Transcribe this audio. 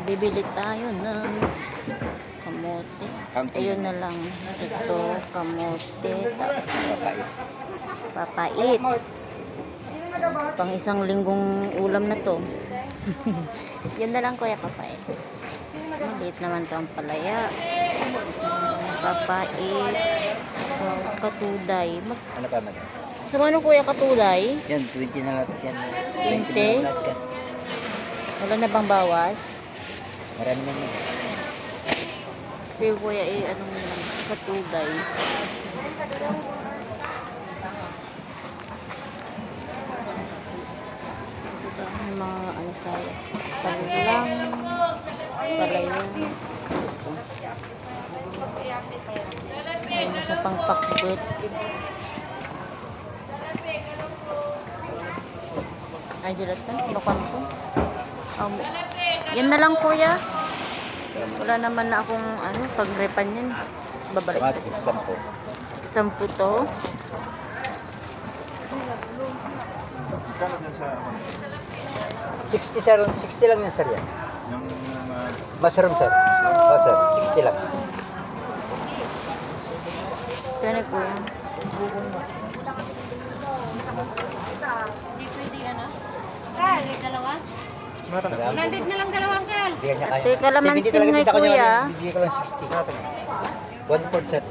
Bibili tayo ng kamote. Ayun na lang. Ito, kamote. Papait. Pang isang linggong ulam na to. Yun na lang kuya, papait. Maliit naman to ang palaya. Papait. Katuday. Ano pa man? So ano kuya, katuday? Yan, 20 na lahat yan. 20? Wala na bang bawas? Marami na yun. Sige kuya, anong katuday? May mga ano tayo, palang, palayan. Ano sa pangpakbit. Ay, dilatan. Lokan to. Yan na lang kuya. Wala naman na akong pag-repan yan. Babalik. Kamatis, 10. 10 to. Kano din sa 60 sir, 60 lang yan sir yan. yung Mushroom sir. Oh sir, 60 lang. Kaya na kuya. Hindi pwede Kal, dalawa? Marami. Landed na lang dalawang kal. Hindi kanya kaya. Teka, laman 70 talaga singay, kita ko niya, kuya. bibigyan ko lang 60. 1/4 sir.